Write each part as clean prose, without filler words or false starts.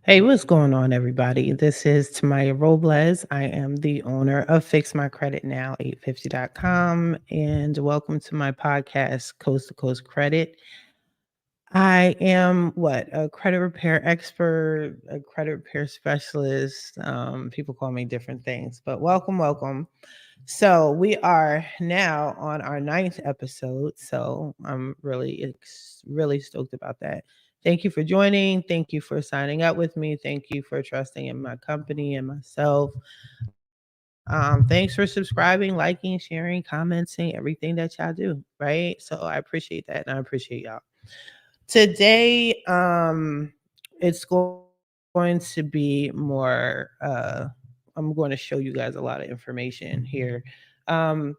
Hey, what's going on, everybody? This is Tamiya Robles. I am the owner of Fix My Credit Now 850.com, and welcome to my podcast, Coast to Coast Credit. I am a credit repair expert, a credit repair specialist. People call me different things, but welcome. So we are now on our ninth episode. So I'm really stoked about that. Thank you for joining. Thank you for signing up with me. Thank you for trusting in my company and myself. Thanks for subscribing, liking, sharing, commenting, everything that y'all do. Right. So I appreciate that, and I appreciate y'all. Today, it's going to be more. I'm going to show you guys a lot of information here. Um,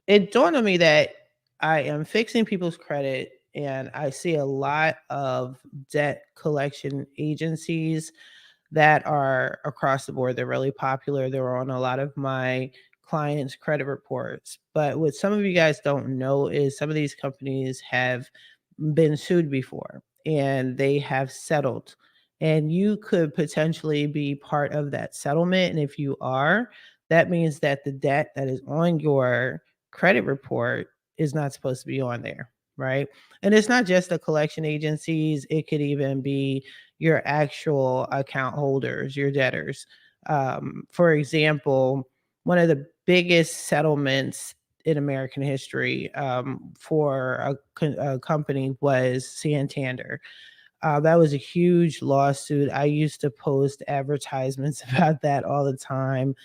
it dawned on me that I am fixing people's credit, and I see a lot of debt collection agencies that are across the board. They're really popular. They're on a lot of my clients' credit reports. But what some of you guys don't know is some of these companies have been sued before and they have settled. And you could potentially be part of that settlement. And if you are, that means that the debt that is on your credit report is not supposed to be on there, right? And it's not just the collection agencies, it could even be your actual account holders, your debtors. For example, one of the biggest settlements in American history for a company was Santander. That was a huge lawsuit. I used to post advertisements about that all the time.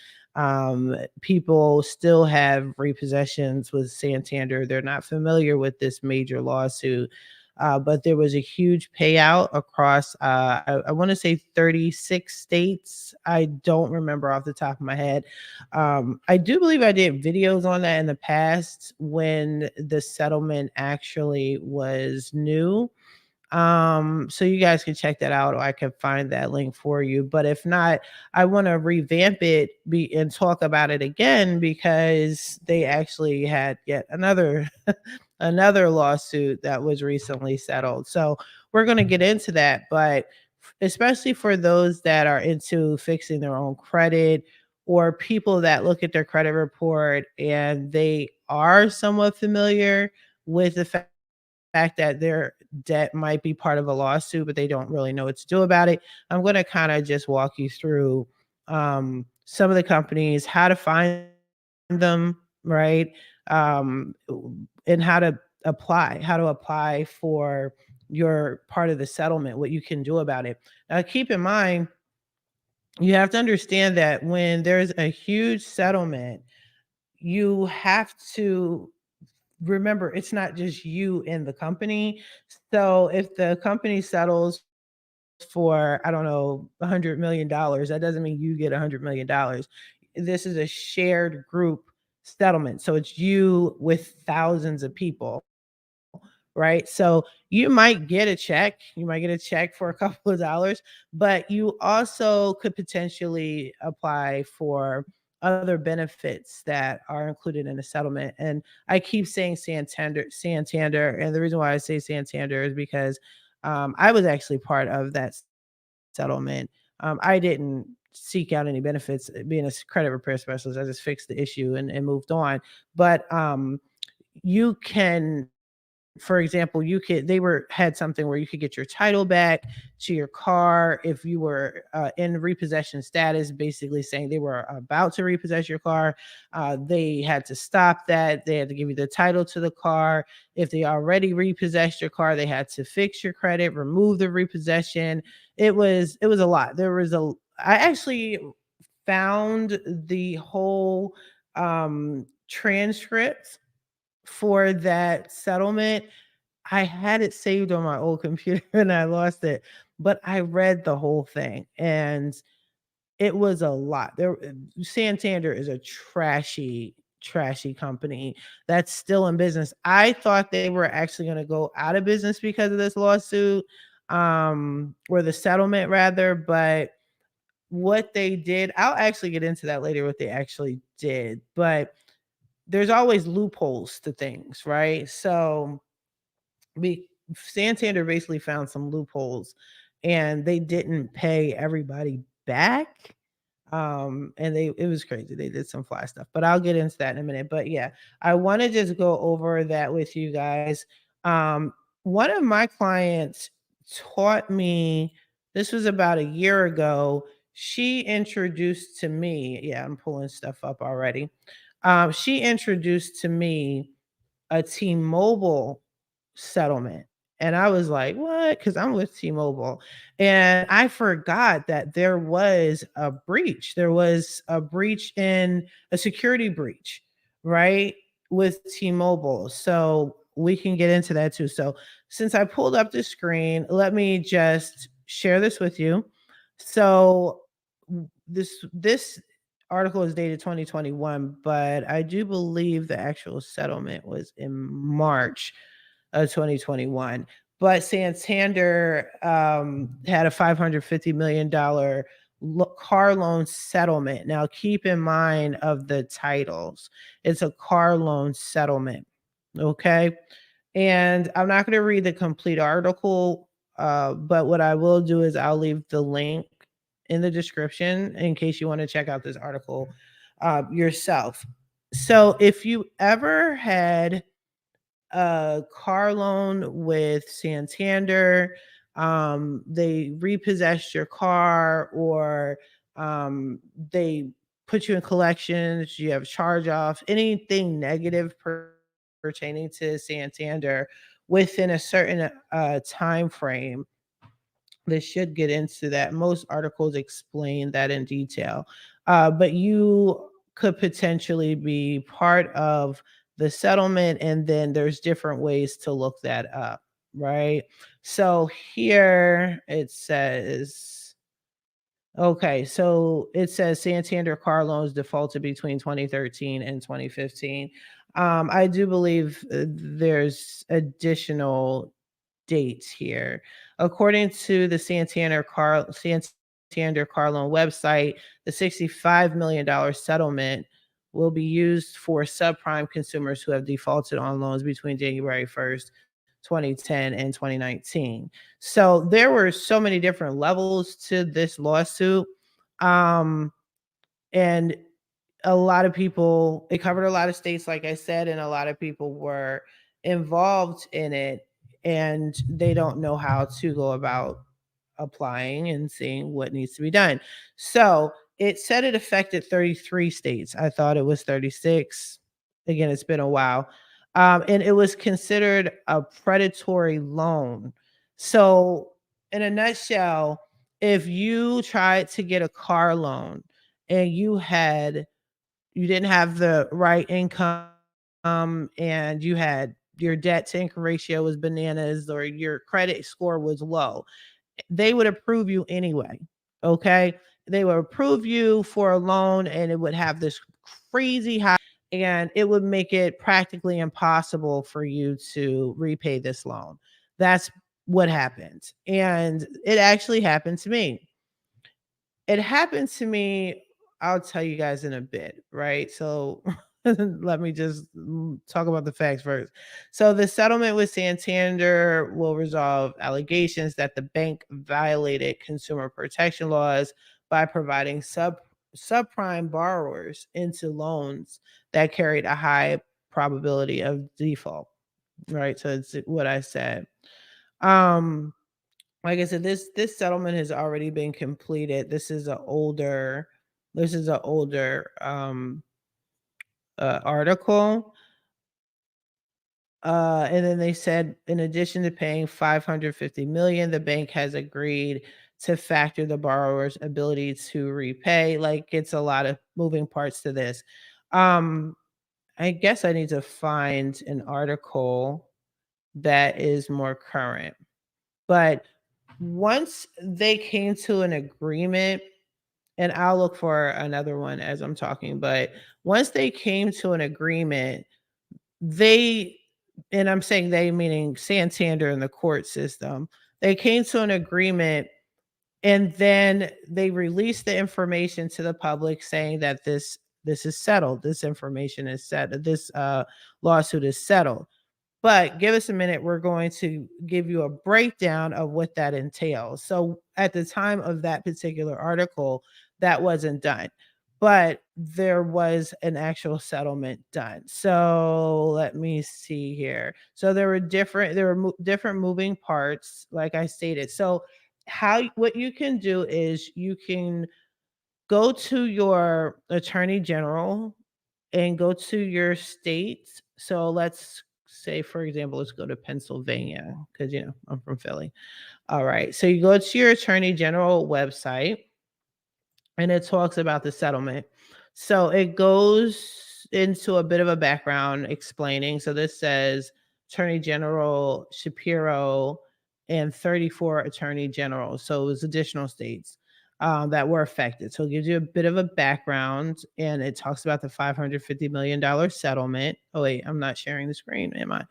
People still have repossessions with Santander. They're not familiar with this major lawsuit. But there was a huge payout across, I want to say 36 states. I don't remember off the top of my head. I do believe I did videos on that in the past when the settlement actually was new. So you guys can check that out, or I can find that link for you. But if not, I want to revamp it and talk about it again because they actually had yet another another lawsuit that was recently settled. So we're going to get into that, but especially for those that are into fixing their own credit or people that look at their credit report and they are somewhat familiar with the fact that their debt might be part of a lawsuit, but they don't really know what to do about it. I'm going to kind of just walk you through some of the companies, how to find them, right? Um, and how to apply for your part of the settlement, what you can do about it. Now, keep in mind, you have to understand that when there's a huge settlement, you have to remember it's not just you and the company. So if the company settles for, I don't know, $100 million, that doesn't mean you get $100 million. This is a shared group settlement. So it's you with thousands of people, right? So you might get a check, you might get a check for a couple of dollars, but you also could potentially apply for other benefits that are included in the settlement. And I keep saying Santander, and the reason why I say Santander is because I was actually part of that settlement. I didn't seek out any benefits being a credit repair specialist. I just fixed the issue and moved on. But you can, for example, you could they were had something where you could get your title back to your car if you were in repossession status, basically saying they were about to repossess your car. They had to stop that. They had to give you the title to the car. If they already repossessed your car, they had to fix your credit, remove the repossession. It was a lot. I actually found the whole transcript for that settlement. I had it saved on my old computer and I lost it, but I read the whole thing and it was a lot. Santander is a trashy company that's still in business. I thought they were actually going to go out of business because of this lawsuit, or the settlement rather, but what they did, I'll actually get into that later, what they actually did, but there's always loopholes to things, right? So we Santander basically found some loopholes and they didn't pay everybody back. And it was crazy. They did some fly stuff, but I'll get into that in a minute. But yeah, I want to just go over that with you guys. Um, One of my clients taught me, this was about a year ago. She introduced to me, yeah, I'm pulling stuff up already. She introduced to me a T-Mobile settlement. And I was like, "What?" Because I'm with T-Mobile. And I forgot that there was a breach. There was a breach in a security breach, right? With T-Mobile. So we can get into that too. So since I pulled up the screen, let me just share this with you. So this article is dated 2021, but I do believe the actual settlement was in March of 2021. But Santander had a $550 million car loan settlement. Now, keep in mind of the titles, it's a car loan settlement. Okay. And I'm not going to read the complete article, but what I will do is I'll leave the link in the description in case you want to check out this article yourself. So, if you ever had a car loan with Santander, they repossessed your car, or they put you in collections, you have charge off, anything negative pertaining to Santander within a certain time frame. This should get into that. Most articles explain that in detail. But you could potentially be part of the settlement, and then there's different ways to look that up, right? So here it says, okay, so it says Santander car loans defaulted between 2013 and 2015. I do believe there's additional dates here. According to the Santander car loan website, the $65 million settlement will be used for subprime consumers who have defaulted on loans between January 1st, 2010 and 2019. So there were so many different levels to this lawsuit. Um, and a lot of people, it covered a lot of states, like I said, and a lot of people were involved in it, and they don't know how to go about applying and seeing what needs to be done. So it said it affected 33 states. I thought it was 36. Again, it's been a while. And it was considered a predatory loan. So, in a nutshell, if you tried to get a car loan and you didn't have the right income, and you had your debt to income ratio was bananas, or your credit score was low, they would approve you anyway. Okay. They would approve you for a loan, and it would have this crazy high, and it would make it practically impossible for you to repay this loan. That's what happened. And it actually happened to me. It happened to me, I'll tell you guys in a bit, right? So let me just talk about the facts first. So the settlement with Santander will resolve allegations that the bank violated consumer protection laws by providing subprime borrowers into loans that carried a high probability of default, right? So it's what I said. Um like I said, this settlement has already been completed. This is an older article. And then they said, in addition to paying 550 million, the bank has agreed to factor the borrower's ability to repay. Like, it's a lot of moving parts to this. Um, I guess I need to find an article that is more current. But once they came to an agreement, and I'll look for another one as I'm talking, but once they came to an agreement, they, and I'm saying they meaning Santander and the court system, they came to an agreement, and then they released the information to the public saying that this is settled. This information is set. This lawsuit is settled. But give us a minute. We're going to give you a breakdown of what that entails. So at the time of that particular article, that wasn't done, but there was an actual settlement done. So let me see here. So there were different moving parts, like I stated. So what you can do is you can go to your attorney general and go to your state. So let's say, for example, let's go to Pennsylvania because, I'm from Philly. All right. So you go to your attorney general website and it talks about the settlement. So it goes into a bit of a background explaining. So this says Attorney General Shapiro and 34 attorney generals. So it was additional states that were affected. So it gives you a bit of a background and it talks about the $550 million settlement. Oh, wait, I'm not sharing the screen, am I?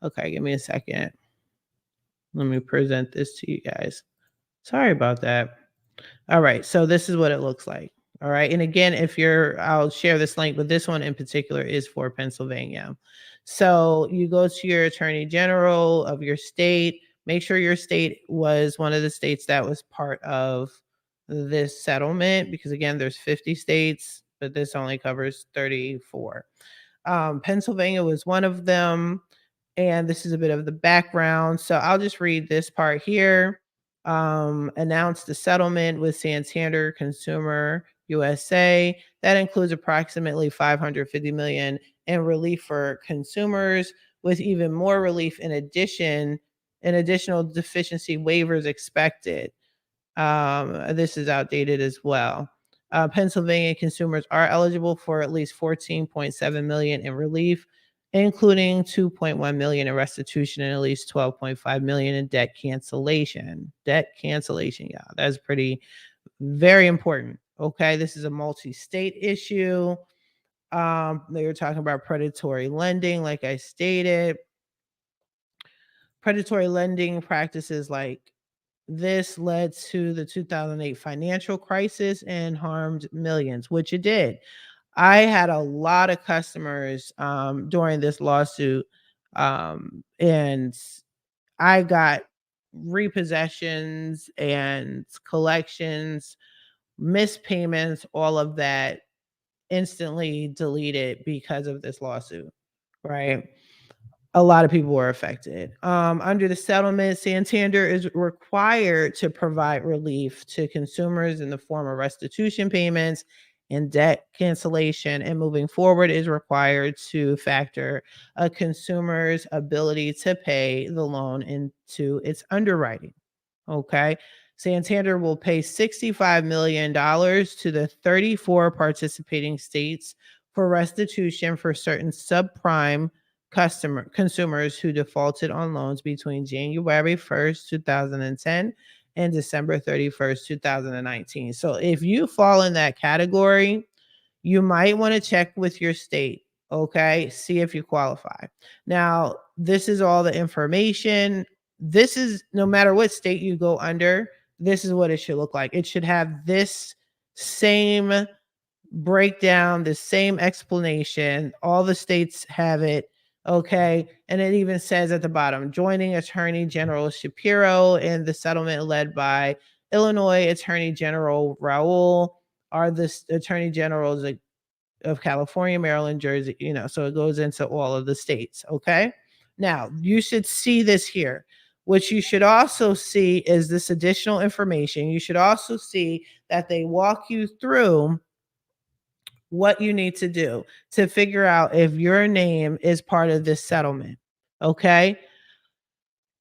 Okay, give me a second. Let me present this to you guys. Sorry about that. All right, so this is what it looks like. All right, and again, I'll share this link, but this one in particular is for Pennsylvania. So you go to your attorney general of your state, make sure your state was one of the states that was part of this settlement, because again, there's 50 states, but this only covers 34. Pennsylvania was one of them, and this is a bit of the background. So I'll just read this part here. Announced the settlement with Santander Consumer USA. That includes approximately 550 million in relief for consumers, with even more relief in additional deficiency waivers expected. This is outdated as well. Pennsylvania consumers are eligible for at least 14.7 million in relief, including 2.1 million in restitution and at least 12.5 million in debt cancellation. Debt cancellation, yeah, that's very important. Okay, this is a multi-state issue. They were talking about predatory lending, like I stated. Predatory lending practices like this led to the 2008 financial crisis and harmed millions, which it did. I had a lot of customers during this lawsuit, and I got repossessions and collections, missed payments, all of that instantly deleted because of this lawsuit, right? A lot of people were affected. Under the settlement, Santander is required to provide relief to consumers in the form of restitution payments and debt cancellation, and moving forward is required to factor a consumer's ability to pay the loan into its underwriting. Okay. Santander will pay $65 million to the 34 participating states for restitution for certain subprime consumers who defaulted on loans between January 1st, 2010 and December 31st, 2019. So if you fall in that category, you might want to check with your state. Okay. See if you qualify. Now, this is all the information. This is no matter what state you go under, this is what it should look like. It should have this same breakdown, the same explanation. All the states have it. Okay. And it even says at the bottom, joining Attorney General Shapiro in the settlement led by Illinois Attorney General Raoul are the attorney generals of California, Maryland, Jersey, so it goes into all of the states. Okay. Now, you should see this here. What you should also see is this additional information. You should also see that they walk you through what you need to do to figure out if your name is part of this settlement. Okay.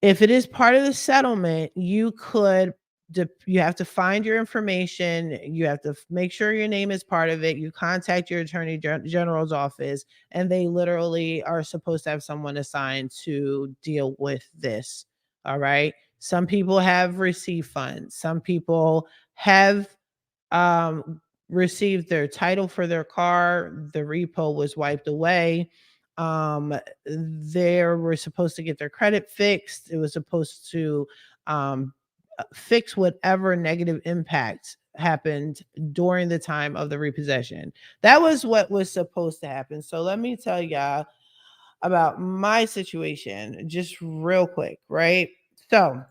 If it is part of the settlement, you have to find your information. You have to make sure your name is part of it. You contact your attorney general's office, and they literally are supposed to have someone assigned to deal with this. All right. Some people have received funds. Some people have um, received their title for their car. The repo was wiped away. They were supposed to get their credit fixed. It was supposed to fix whatever negative impact happened during the time of the repossession. That was what was supposed to happen. So let me tell y'all, about my situation just real quick, right? So,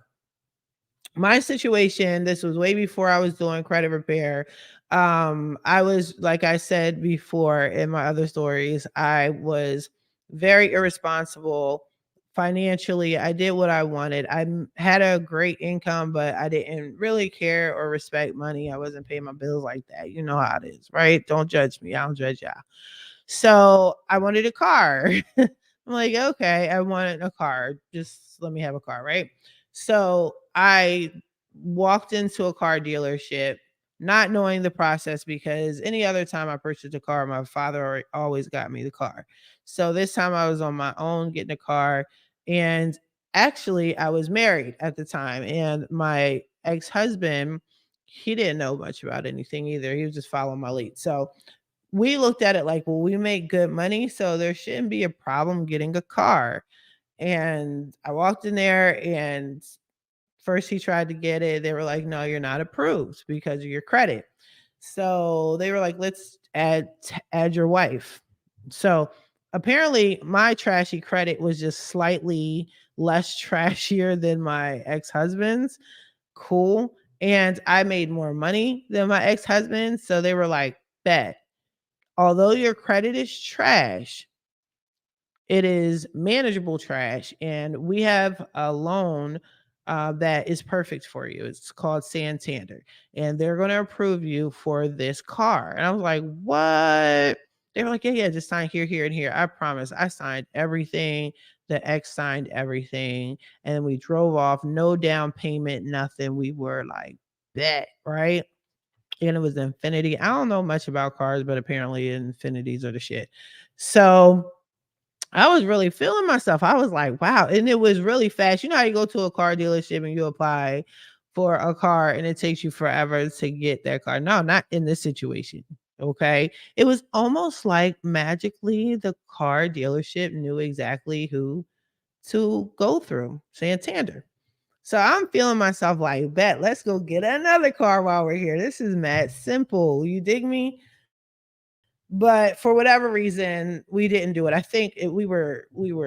my situation, this was way before I was doing credit repair. I was, like I said before in my other stories, I was very irresponsible financially. I did what I wanted. had a great income, but I didn't really care or respect money. I wasn't paying my bills like that. You know how it is, right? Don't judge me. I don't judge y'all. So I wanted a car. I'm like, okay, I wanted a car. Just let me have a car, right? So I walked into a car dealership, not knowing the process because any other time I purchased a car, my father always got me the car. So this time I was on my own getting a car. And actually, I was married at the time. And my ex husband, he didn't know much about anything either. He was just following my lead. So we looked at it like, well, we make good money, so there shouldn't be a problem getting a car. And I walked in there, and first he tried to get it. They were like, no, you're not approved because of your credit. So they were like, let's add your wife. So apparently my trashy credit was just slightly less trashier than my ex-husband's. Cool. And I made more money than my ex-husband. So they were like, bet, although your credit is trash, it is manageable trash. And we have a loan that is perfect for you. It's called Santander. And they're going to approve you for this car. And I was like, what? They were like, yeah, yeah, just sign here, here, and here. I promise. I signed everything. The ex signed everything. And then we drove off, no down payment, nothing. We were like, bet, right? And it was Infinity. I don't know much about cars, but apparently Infinities are the shit. So I was really feeling myself. I was like, wow. And it was really fast. You know how you go to a car dealership and you apply for a car and it takes you forever to get that car? No, not in this situation. Okay. It was almost like magically the car dealership knew exactly who to go through, Santander. So I'm feeling myself like, bet, let's go get another car while we're here. This is mad simple. You dig me? But for whatever reason, we didn't do it. I think we were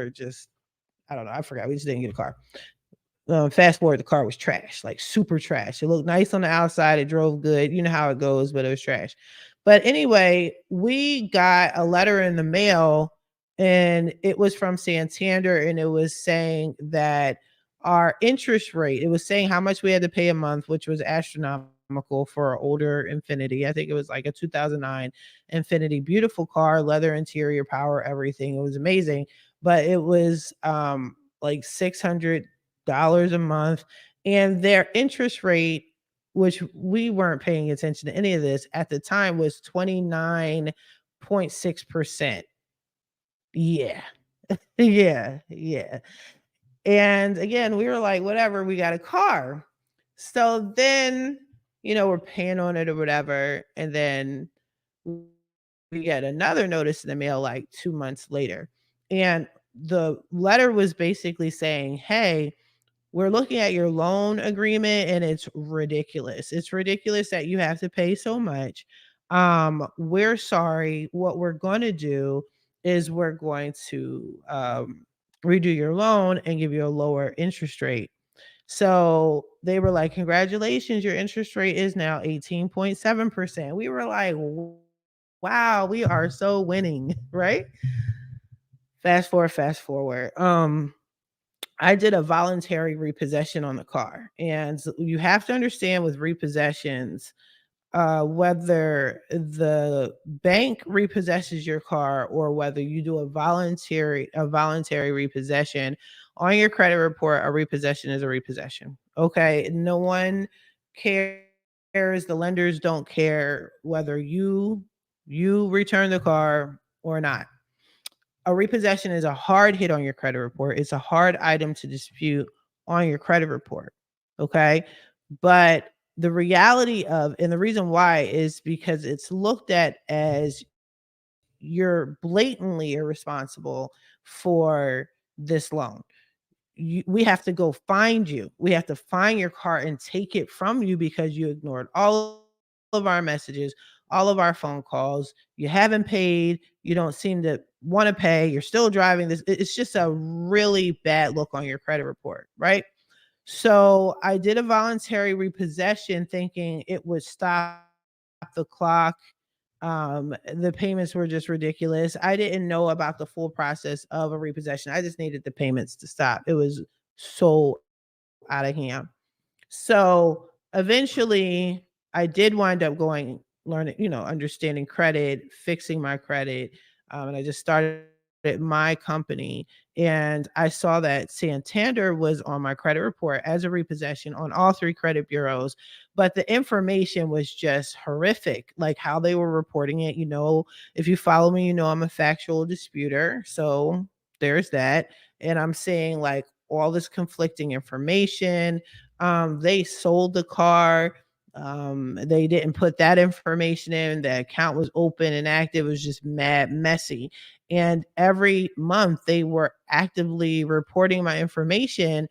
just, I don't know. I forgot. We just didn't get a car. Fast forward, the car was trash, like super trash. It looked nice on the outside. It drove good. You know how it goes, but it was trash. But anyway, we got a letter in the mail, and it was from Santander, and it was saying that our interest rate, it was saying how much we had to pay a month, which was astronomical for an older Infinity. I think it was like a 2009 Infinity, beautiful car, leather interior, power, everything. It was amazing, but it was like $600 a month. And their interest rate, which we weren't paying attention to any of this at the time, was 29.6%. Yeah. Yeah. Yeah. And again, we were like, whatever, we got a car. So then, we're paying on it or whatever. And then we get another notice in the mail like 2 months later. And the letter was basically saying, hey, we're looking at your loan agreement and it's ridiculous. It's ridiculous that you have to pay so much. We're sorry. What we're going to do is we're going to redo your loan and give you a lower interest rate. So they were like, congratulations, your interest rate is now 18.7%. We were like, wow, we are so winning, right? Fast forward, fast forward. I did a voluntary repossession on the car. And you have to understand with repossessions, whether the bank repossesses your car or whether you do a voluntary repossession on your credit report, a repossession is a repossession. Okay. No one cares. The lenders don't care whether you return the car or not. A repossession is a hard hit on your credit report. It's a hard item to dispute on your credit report. Okay. But the reality of, and the reason why is because it's looked at as you're blatantly irresponsible for this loan. We have to go find you. We have to find your car and take it from you because you ignored all of our messages, all of our phone calls. You haven't paid. You don't seem to want to pay. You're still driving this. It's just a really bad look on your credit report, right? So I did a voluntary repossession thinking it would stop the clock. The payments were just ridiculous. I didn't know about the full process of a repossession. I just needed the payments to stop. It was so out of hand. So eventually I did wind up going learning, understanding credit, fixing my credit. And I just started my company, and I saw that Santander was on my credit report as a repossession on all three credit bureaus, but the information was just horrific, like how they were reporting it. If you follow me, I'm a factual disputer. So there's that. And I'm seeing like all this conflicting information. They sold the car. They didn't put that information in. The account was open and active. It was just mad messy. And every month they were actively reporting my information,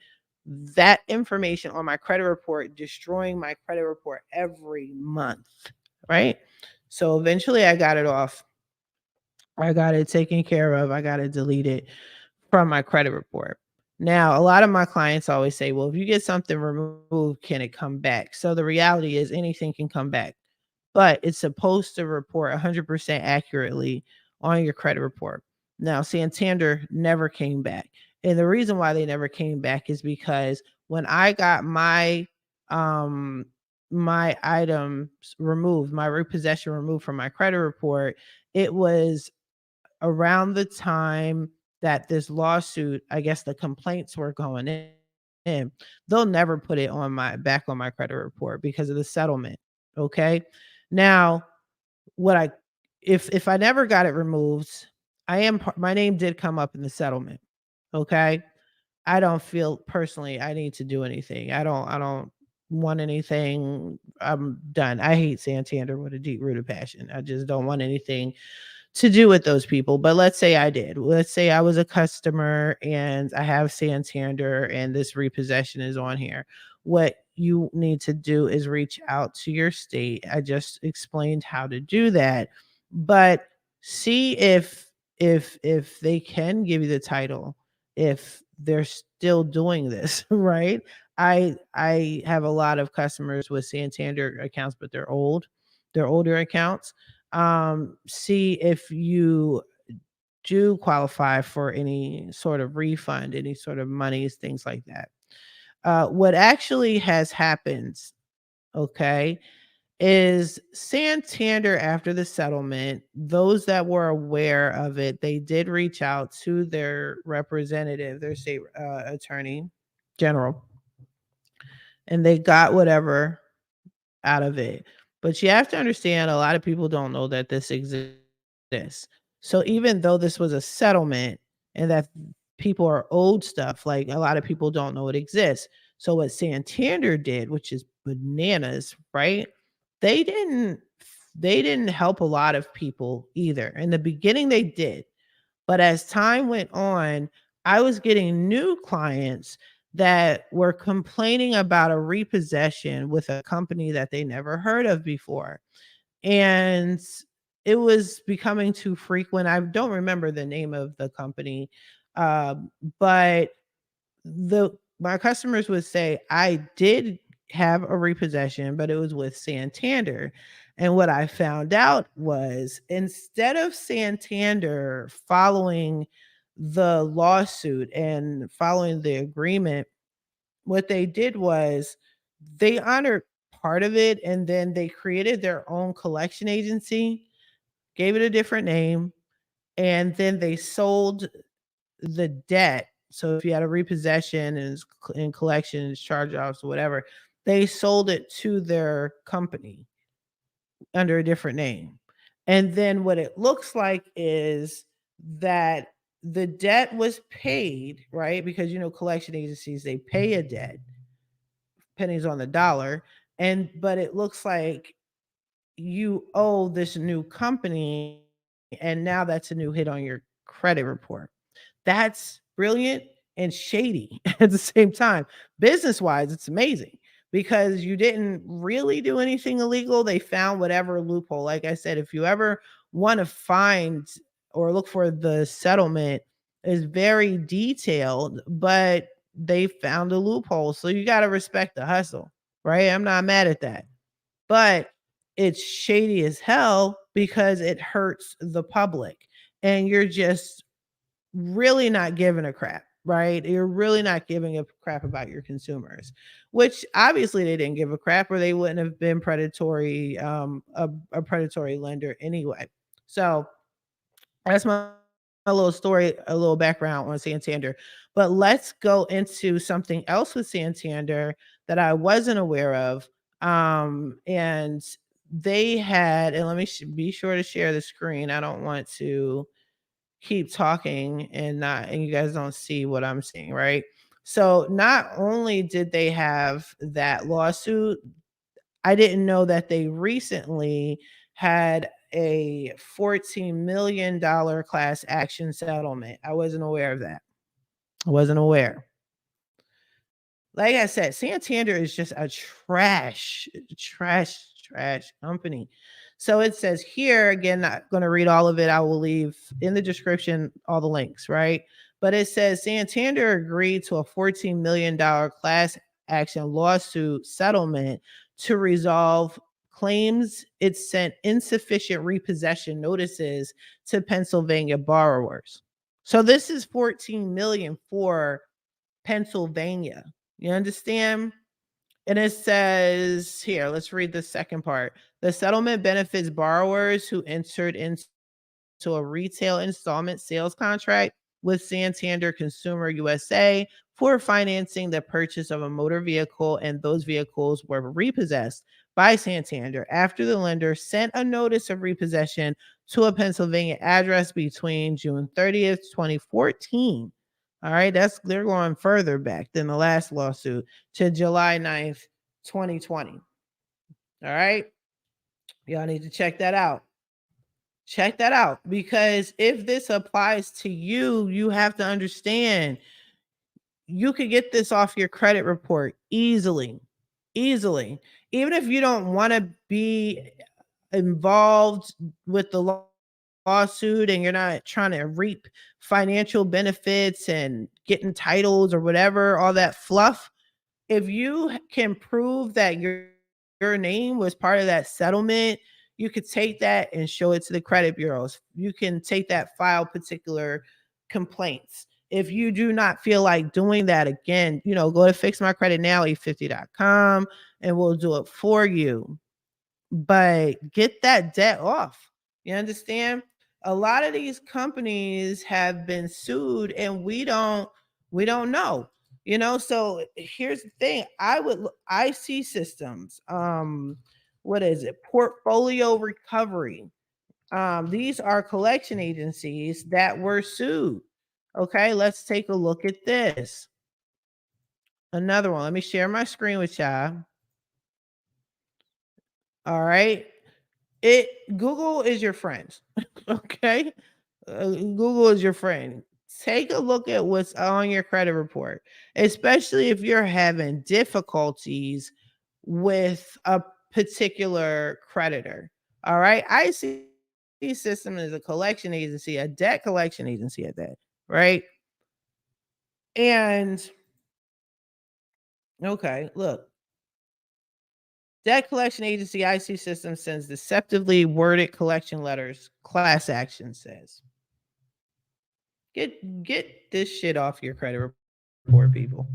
that information on my credit report, destroying my credit report every month. Right. So eventually I got it off. I got it taken care of. I got it deleted from my credit report. Now, a lot of my clients always say, well, if you get something removed, can it come back? So the reality is anything can come back, but it's supposed to report 100% accurately on your credit report. Now, Santander never came back. And the reason why they never came back is because when I got my items removed, my repossession removed from my credit report, it was around the time that this lawsuit, I guess the complaints were going in. They'll never put it on my credit report because of the settlement. Okay. Now, what I if I never got it removed, my name did come up in the settlement. Okay. I don't feel personally I need to do anything. I don't want anything. I'm done. I hate Santander with a deep rooted passion. I just don't want anything to do with those people. But let's say I did. Let's say I was a customer and I have Santander and this repossession is on here. What you need to do is reach out to your state. I just explained how to do that. But see if they can give you the title, if they're still doing this, right? I have a lot of customers with Santander accounts, but they're old. They're older accounts. See if you do qualify for any sort of refund, any sort of monies, things like that. What actually has happened, okay, is Santander after the settlement, those that were aware of it, they did reach out to their representative, their state attorney general, and they got whatever out of it. But you have to understand a lot of people don't know that this exists. So even though this was a settlement and that people are owed stuff, like a lot of people don't know it exists. So what Santander did, which is bananas, right? They didn't they didn't help a lot of people either. In the beginning they did. But as time went on, I was getting new clients that were complaining about a repossession with a company that they never heard of before. And it was becoming too frequent. I don't remember the name of the company, but the my customers would say, "I did have a repossession, but it was with Santander." And what I found out was instead of Santander following the lawsuit and following the agreement, what they did was they honored part of it and then they created their own collection agency, gave it a different name, and then they sold the debt. So if you had a repossession and it's in collections, charge-offs, or whatever, they sold it to their company under a different name. And then what it looks like is that the debt was paid, right? Because collection agencies, they pay a debt, pennies on the dollar. And but it looks like you owe this new company, and now that's a new hit on your credit report. That's brilliant and shady at the same time. Business wise, it's amazing because you didn't really do anything illegal. They found whatever loophole. Like I said, if you ever want to find or look for the settlement, is very detailed, but they found a loophole. So you got to respect the hustle, right? I'm not mad at that. But it's shady as hell because it hurts the public. And you're just really not giving a crap, right? You're really not giving a crap about your consumers, which obviously they didn't give a crap or they wouldn't have been predatory, a predatory lender anyway. So that's my little story, a little background on Santander. But let's go into something else with Santander that I wasn't aware of. And they had, and let me be sure to share the screen. I don't want to keep talking and you guys don't see what I'm seeing, right? So not only did they have that lawsuit, I didn't know that they recently had a $14 million class action settlement. I wasn't aware of that. I wasn't aware. Like I said, Santander is just a trash company. So it says here, again, not going to read all of it. I will leave in the description all the links, right? But it says Santander agreed to a $14 million class action lawsuit settlement to resolve claims it sent insufficient repossession notices to Pennsylvania borrowers. So this is 14 million for Pennsylvania. You understand? And it says here, let's read the second part. The settlement benefits borrowers who entered into a retail installment sales contract with Santander Consumer USA for financing the purchase of a motor vehicle, and those vehicles were repossessed by Santander after the lender sent a notice of repossession to a Pennsylvania address between June 30th, 2014. All right, they're going further back than the last lawsuit to July 9th, 2020. All right, y'all need to check that out. Check that out, because if this applies to you, you have to understand you could get this off your credit report easily. Easily. Even if you don't want to be involved with the lawsuit and you're not trying to reap financial benefits and getting titles or whatever, all that fluff, if you can prove that your name was part of that settlement, you could take that and show it to the credit bureaus. You can take that, file particular complaints. If you do not feel like doing that again, go to fixmycreditnow850.com and we'll do it for you. But get that debt off. You understand? A lot of these companies have been sued and we don't know. So here's the thing. IC systems, what is it? Portfolio recovery. These are collection agencies that were sued. Okay, let's take a look at this. Another one. Let me share my screen with y'all. All right. Google is your friend. Okay. Google is your friend. Take a look at what's on your credit report, especially if you're having difficulties with a particular creditor. All right. IC system is a collection agency, a debt collection agency at that, right? And okay, look, debt collection agency IC system sends deceptively worded collection letters, class action says. Get this shit off your credit report, people.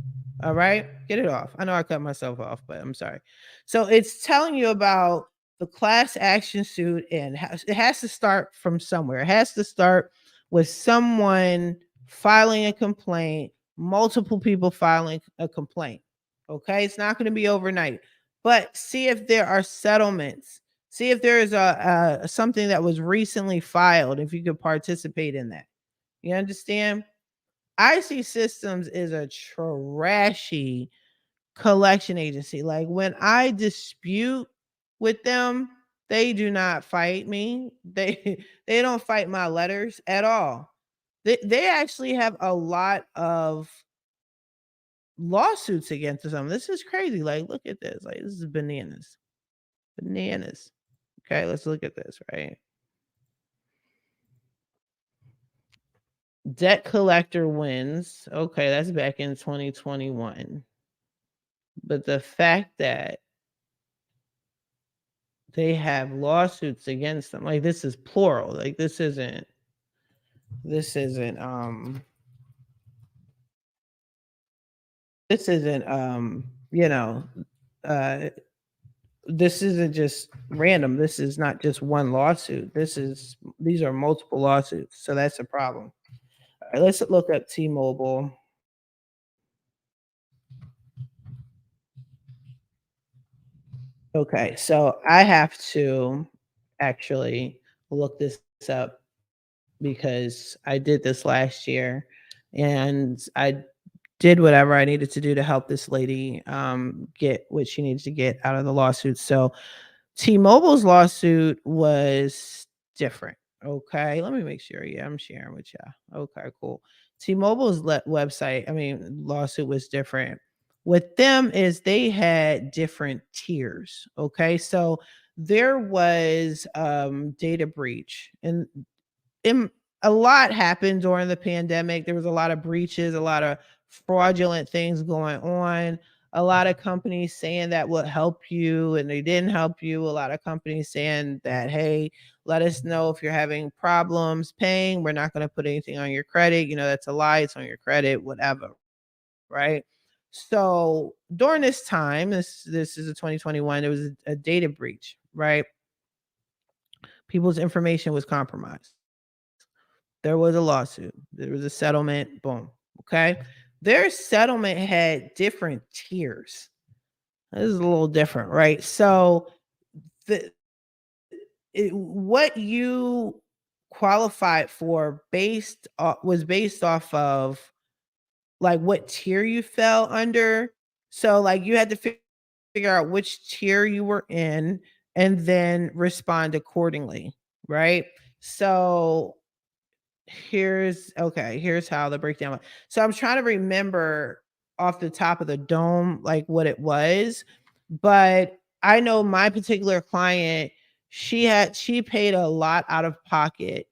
All right? Get it off. I know I cut myself off, but I'm sorry. So it's telling you about the class action suit, and it has to start from somewhere. It has to start with someone filing a complaint, multiple people filing a complaint. Okay? It's not going to be overnight. But see if there are settlements. See if there is a something that was recently filed, if you could participate in that. You understand? IC Systems is a trashy collection agency. Like, when I dispute with them, they do not fight me. They don't fight my letters at all. They actually have a lot of lawsuits against them. This is crazy. Like, look at this. Like, this is bananas. Bananas. Okay, let's look at this, right? Debt collector wins. Okay, that's back in 2021. But the fact that they have lawsuits against them, like this is plural. Like this isn't this isn't you know, uh this isn't just random. This is not just one lawsuit. These are multiple lawsuits. So that's a problem. All right, let's look up T-Mobile. Okay, so I have to actually look this up because I did this last year and I did whatever I needed to do to help this lady get what she needs to get out of the lawsuit. So T-Mobile's lawsuit was different. Okay, let me make sure. Yeah, I'm sharing with you. Okay, cool. T-Mobile's website, I mean, lawsuit was different. With them is they had different tiers. Okay, so there was data breach, and im a lot happened during the pandemic. There was a lot of breaches, a lot of fraudulent things going on, a lot of companies saying that will help you and they didn't help you, a lot of companies saying that, "Hey, let us know if you're having problems paying. We're not gonna put anything on your credit. You know, that's a lie. It's on your credit," whatever, right? So, during this time, this is a 2021, there was a data breach, right? People's information was compromised. There was a lawsuit. There was a settlement. Boom. Okay. Their settlement had different tiers. This is a little different, right? So the what you qualified for was based off of like what tier you fell under. So like you had to figure out which tier you were in and then respond accordingly, right? So here's how the breakdown went. So I'm trying to remember off the top of the dome, like what it was, but I know my particular client, she paid a lot out of pocket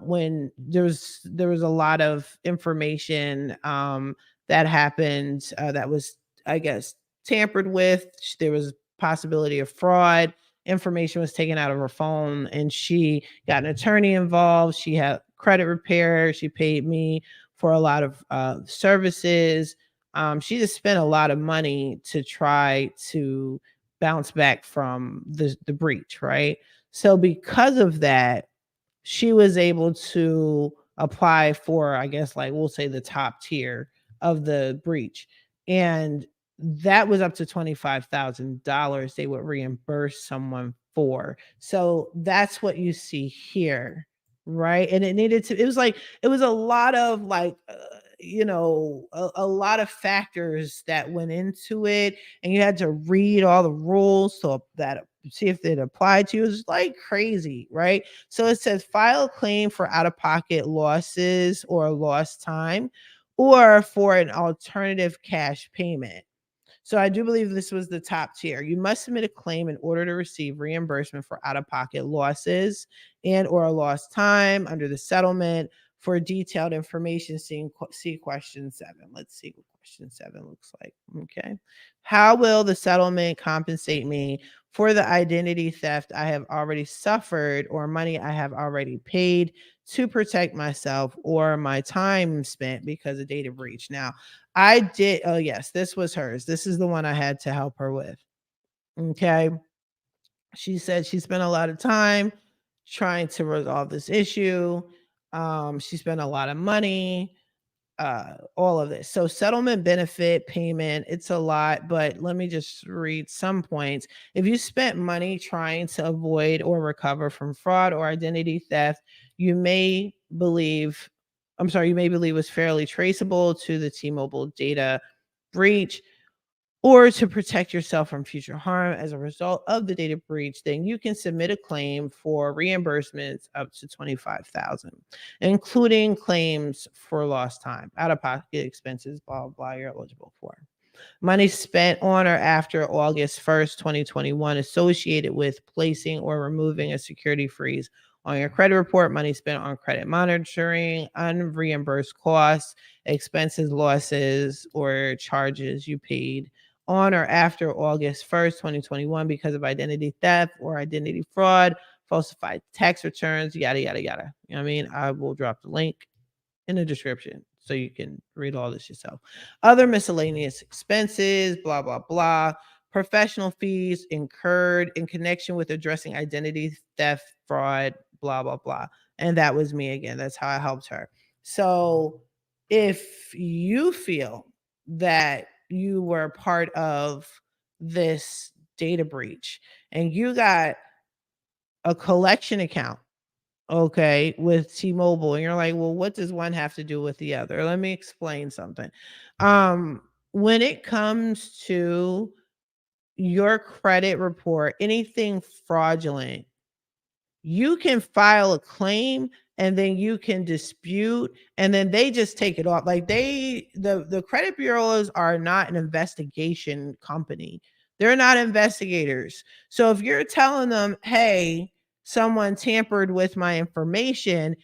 when there was a lot of information that happened that was, I guess, tampered with. There was possibility of fraud. Information was taken out of her phone, and she got an attorney involved. She had credit repair. She paid me for a lot of services. She just spent a lot of money to try to bounce back from the breach, right? So because of that, she was able to apply for, I guess, like we'll say the top tier of the breach. And that was up to $25,000 they would reimburse someone for. So that's what you see here, right? And it was a lot of like, a lot of factors that went into it. And you had to read all the rules so that see if it applied to you. It was like crazy, right? So it says file a claim for out of pocket losses or lost time or for an alternative cash payment. So I do believe this was the top tier. You must submit a claim in order to receive reimbursement for out-of-pocket losses and or lost time under the settlement. For detailed information, see question 7. Let's see what question 7 looks like. Okay. How will the settlement compensate me for the identity theft I have already suffered or money I have already paid to protect myself or my time spent because of data breach? Now, I did oh, yes, this was hers. This is the one I had to help her with. Okay. She said she spent a lot of time trying to resolve this issue. She spent a lot of money, all of this. So settlement benefit payment, it's a lot, but let me just read some points. If you spent money trying to avoid or recover from fraud or identity theft, you may believe you may believe was fairly traceable to the T-Mobile data breach. or to protect yourself from future harm as a result of the data breach, then you can submit a claim for reimbursements up to $25,000, including claims for lost time, out-of-pocket expenses, blah, blah, blah, you're eligible for. Money spent on or after August 1st, 2021, associated with placing or removing a security freeze on your credit report, money spent on credit monitoring, unreimbursed costs, expenses, losses, or charges you paid on or after August 1st, 2021 because of identity theft or identity fraud, falsified tax returns, yada, yada, yada. You know what I mean? I will drop the link in the description so you can read all this yourself. Other miscellaneous expenses, blah, blah, blah. Professional fees incurred in connection with addressing identity theft, fraud, blah, blah, blah. And that was me again. That's how I helped her. So if you feel that you were part of this data breach and you got a collection account, okay, with T-Mobile, and you're like, well, what does one have to do with the other? Let me explain something. When it comes to your credit report, anything fraudulent, you can file a claim and then you can dispute and then they just take it off. Like the credit bureaus are not an investigation company. They're not investigators. So if you're telling them, "Hey, someone tampered with my information,"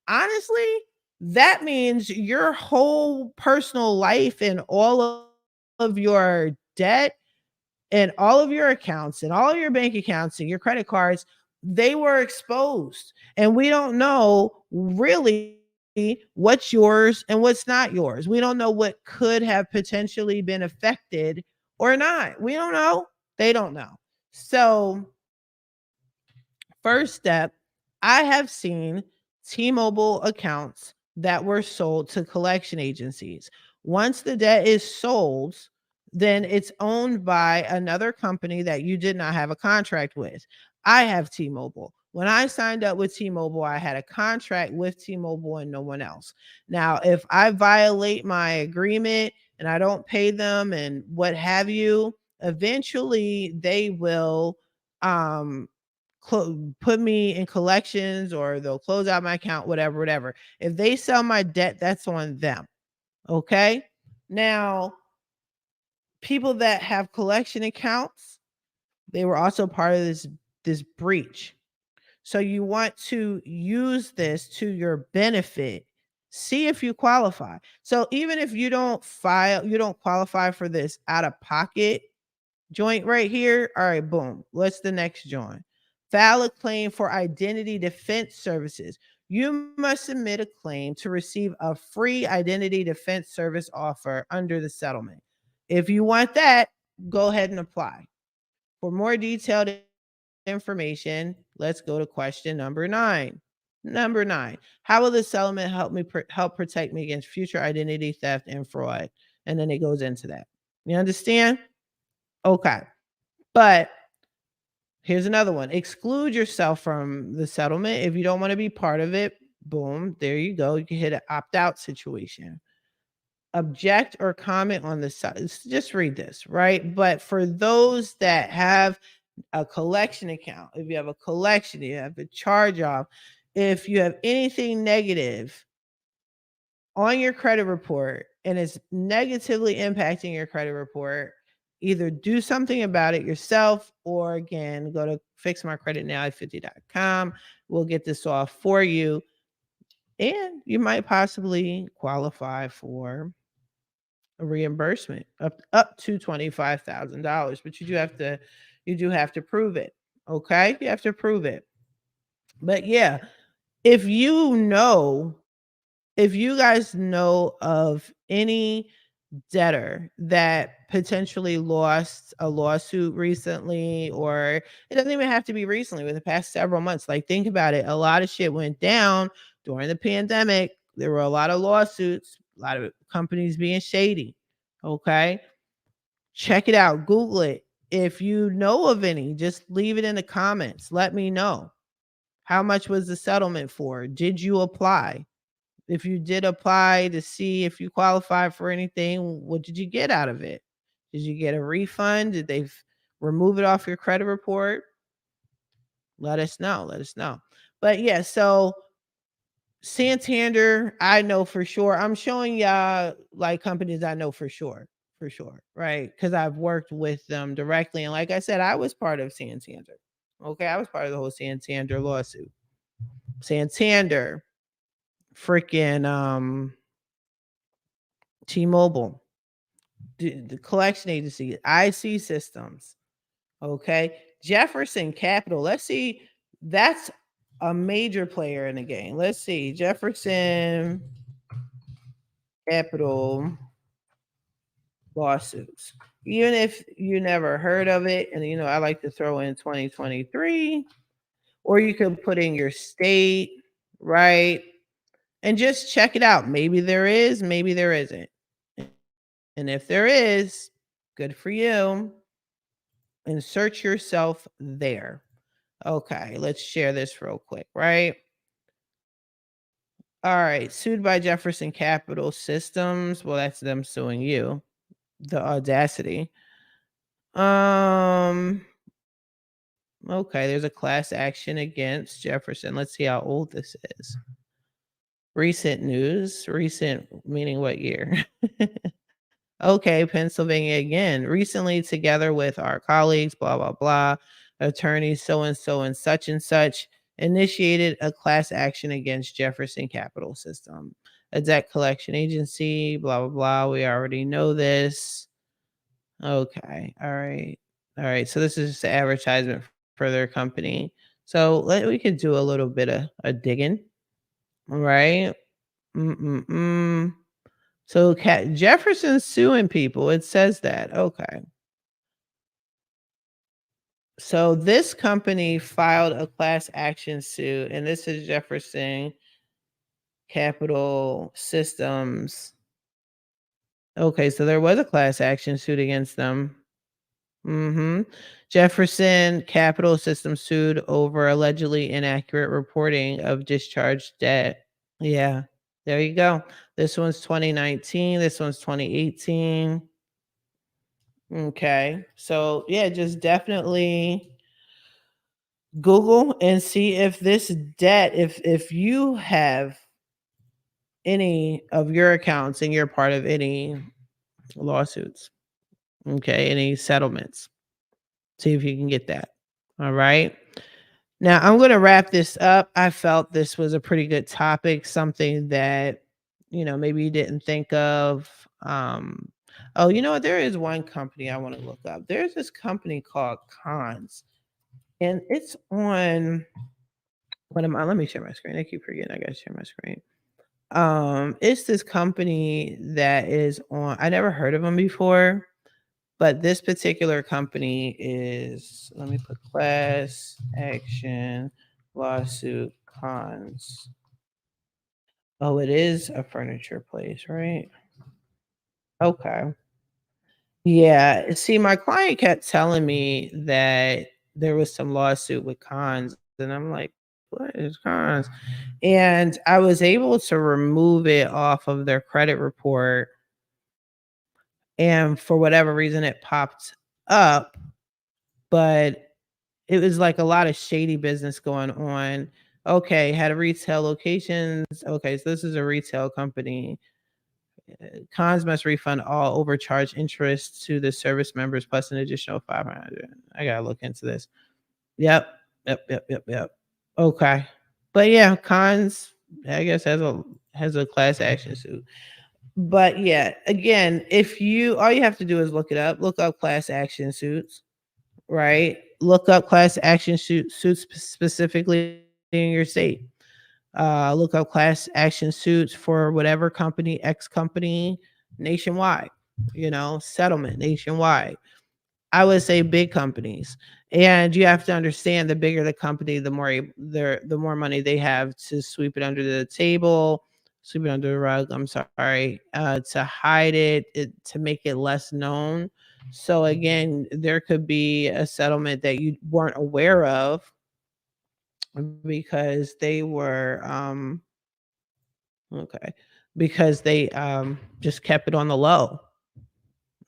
honestly, that means your whole personal life and all of your debt and all of your accounts and all of your bank accounts and your credit cards, they were exposed. And we don't know really what's yours and what's not yours. We don't know what could have potentially been affected or not. We don't know. They don't know. So, first step, I have seen T-Mobile accounts that were sold to collection agencies. Once the debt is sold, then it's owned by another company that you did not have a contract with. I have T-Mobile. When I signed up with T-Mobile, I had a contract with T-Mobile and no one else. Now, if I violate my agreement and I don't pay them and what have you, eventually they will um put me in collections or they'll close out my account, whatever, whatever. If they sell my debt, that's on them. Okay. Now, people that have collection accounts, they were also part of this breach. So you want to use this to your benefit. See if you qualify. So even if you don't qualify for this out of pocket joint right here. All right, boom. What's the next joint? File a claim for identity defense services. You must submit a claim to receive a free identity defense service offer under the settlement. If you want that, go ahead and apply. For more detailed information, let's go to question number 9. Number 9, how will the settlement help protect me against future identity theft and fraud? And then it goes into that. You understand? Okay. But here's another one. Exclude yourself from the settlement. If you don't want to be part of it, boom, there you go. You can hit an opt-out situation. Object or comment on the side. Just read this, right? But for those that have a collection account, if you have a collection, you have a charge off, if you have anything negative on your credit report and it's negatively impacting your credit report, either do something about it yourself or again, go to fixmycreditnow@50.com. We'll get this off for you. And you might possibly qualify for a reimbursement up to $25,000, but you do have to prove it. Okay? You have to prove it. But yeah, if if you guys know of any debtor that potentially lost a lawsuit recently, or it doesn't even have to be recently, within the past several months. Like, think about it. A lot of shit went down during the pandemic. There were a lot of lawsuits, a lot of companies being shady. Okay. Check it out. Google it. If you know of any, just leave it in the comments. Let me know. How much was the settlement for? Did you apply? If you did apply to see if you qualify for anything, what did you get out of it? Did you get a refund? Did they remove it off your credit report? Let us know. Let us know. But yeah, so Santander, I know for sure. I'm showing y'all like companies I know for sure, right? Because I've worked with them directly. And like I said, I was part of Santander. Okay, I was part of the whole Santander lawsuit. Santander, freaking T-Mobile, the collection agency, IC Systems, okay, Jefferson Capital. Let's see, that's a major player in the game. Let's see, Jefferson Capital lawsuits. Even if you never heard of it, and I like to throw in 2023, or you could put in your state, right? And just check it out. Maybe there is, maybe there isn't. And if there is, good for you. Insert yourself there. Okay, let's share this real quick, right? All right, sued by Jefferson Capital Systems. Well, that's them suing you. The audacity. Um, okay, there's a class action against Jefferson. Let's see how old this is. Recent news. Recent meaning what year? Okay, Pennsylvania again. Recently, together with our colleagues, blah, blah, blah, attorneys so and such, initiated a class action against Jefferson Capital System, a debt collection agency, blah, blah, blah. We already know this. Okay. All right. All right. So this is just an advertisement for their company. So we could do a little bit of a digging. All right. Mm-mm-mm. So Jefferson's suing people. It says that. Okay. So this company filed a class action suit, and this is Jefferson Capital Systems. Okay, so there was a class action suit against them. Jefferson Capital Systems sued over allegedly inaccurate reporting of discharged debt. Yeah, there you go. This one's 2019. This one's 2018. Okay. So yeah, just definitely Google and see if this debt, if you have any of your accounts and you're part of any lawsuits, okay, any settlements. See if you can get that. All right. Now I'm going to wrap this up. I felt this was a pretty good topic, something that maybe you didn't think of. Oh, you know what? There is one company I want to look up. There's this company called Cons, and it's on what am I? Let me share my screen. I keep forgetting I gotta share my screen. It's this company that is on. I never heard of them before, but this particular company is. Let me put class action lawsuit Cons. Oh, it is a furniture place, right? Okay. Yeah. See, my client kept telling me that there was some lawsuit with Cons, and I'm like, what is Cons? And I was able to remove it off of their credit report. And for whatever reason, it popped up, but it was like a lot of shady business going on. Okay, had a retail locations. Okay, so this is a retail company. Cons must refund all overcharged interest to the service members plus an additional 500. I gotta look into this. Yep. Yep. Okay. But yeah, Cons, I guess, has a class action suit. But yeah, again, if you all you have to do is look up class action suits, right? Look up class action suits specifically in your state. Look up class action suits for whatever company, X company, nationwide, settlement nationwide. I would say big companies. And you have to understand the bigger the company, the more money they have to sweep it under the table, sweep it under the rug. I'm sorry, to hide to make it less known. So again, there could be a settlement that you weren't aware of because they were okay, because they just kept it on the low.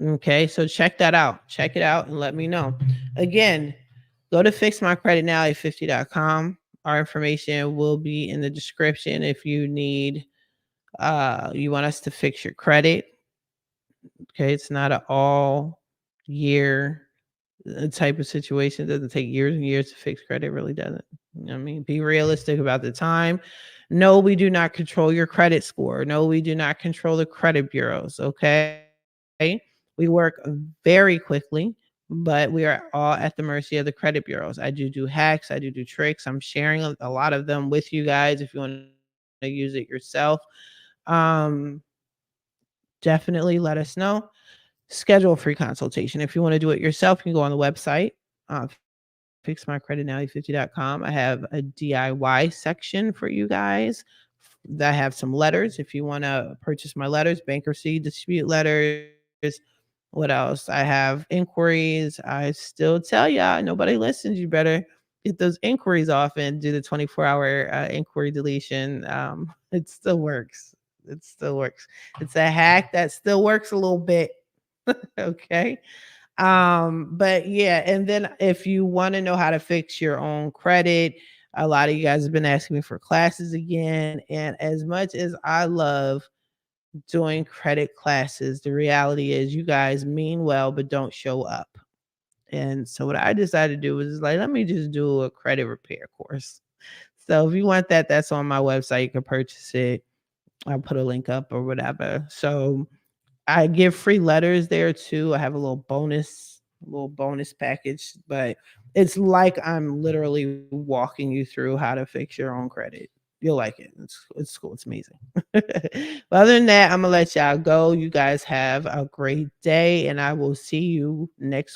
Okay, so check that out. Check it out and let me know. Again, go to fixmycreditnow850.com. Our information will be in the description if you need you want us to fix your credit. Okay, it's not an all year type of situation. It doesn't take years and years to fix credit, really doesn't. You know what I mean? Be realistic about the time. No, we do not control your credit score. No, we do not control the credit bureaus. Okay. We work very quickly, but we are all at the mercy of the credit bureaus. I do hacks, I do tricks. I'm sharing a lot of them with you guys if you want to use it yourself. Um, Definitely let us know. Schedule a free consultation. If you want to do it yourself, you can go on the website, uh, fixmycreditnow850.com. I have a DIY section for you guys that have some letters. If you want to purchase my letters, bankruptcy, dispute letters. What else? I have inquiries. I still tell y'all, nobody listens. You better get those inquiries off and do the 24-hour inquiry deletion. It still works. It still works. It's a hack that still works a little bit. Okay. But yeah, and then if you want to know how to fix your own credit, a lot of you guys have been asking me for classes again. And as much as I love doing credit classes, the reality is you guys mean well, but don't show up. And so what I decided to do was like, let me just do a credit repair course. So if you want that, that's on my website. You can purchase it. I'll put a link up or whatever. So I give free letters there too. I have a little bonus package, but it's like I'm literally walking you through how to fix your own credit. You'll like it. It's cool. It's amazing. But other than that, I'm gonna let y'all go. You guys have a great day, and I will see you next